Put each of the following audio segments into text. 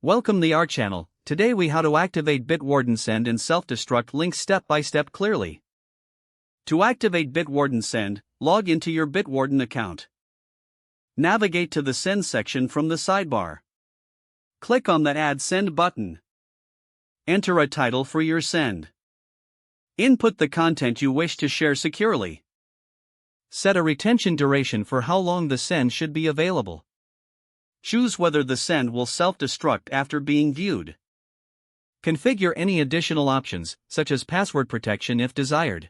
Welcome to our channel. Today we how to activate Bitwarden Send and self-destruct links step by step clearly. To activate Bitwarden Send, log into your Bitwarden account. Navigate to the Send section from the sidebar. Click on the Add Send button. Enter a title for your send. Input the content you wish to share securely. Set a retention duration for how long the send should be available. Choose whether the send will self-destruct after being viewed. Configure any additional options, such as password protection if desired.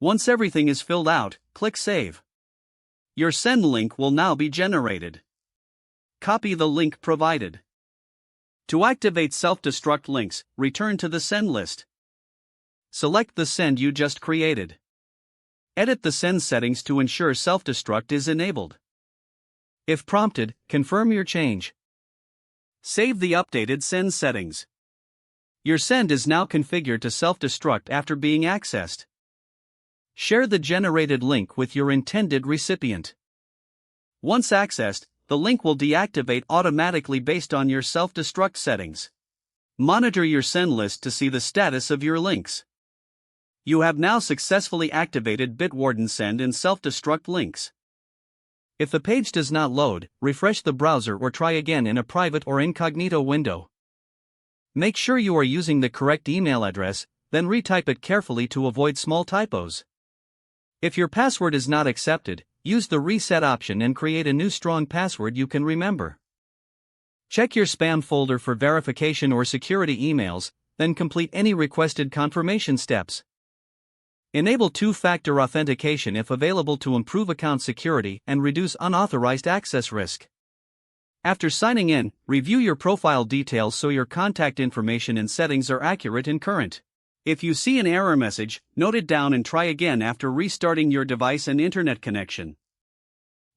Once everything is filled out, click Save. Your send link will now be generated. Copy the link provided. To activate self-destruct links, return to the send list. Select the send you just created. Edit the send settings to ensure self-destruct is enabled. If prompted, confirm your change. Save the updated send settings. Your send is now configured to self-destruct after being accessed. Share the generated link with your intended recipient. Once accessed, the link will deactivate automatically based on your self-destruct settings. Monitor your send list to see the status of your links. You have now successfully activated Bitwarden Send and self-destruct links. If the page does not load, refresh the browser or try again in a private or incognito window. Make sure you are using the correct email address, then retype it carefully to avoid small typos. If your password is not accepted, use the reset option and create a new strong password you can remember. Check your spam folder for verification or security emails, then complete any requested confirmation steps. Enable two-factor authentication if available to improve account security and reduce unauthorized access risk. After signing in, review your profile details so your contact information and settings are accurate and current. If you see an error message, note it down and try again after restarting your device and internet connection.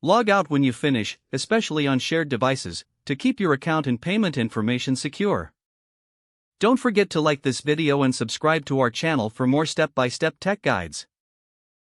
Log out when you finish, especially on shared devices, to keep your account and payment information secure. Don't forget to like this video and subscribe to our channel for more step-by-step tech guides.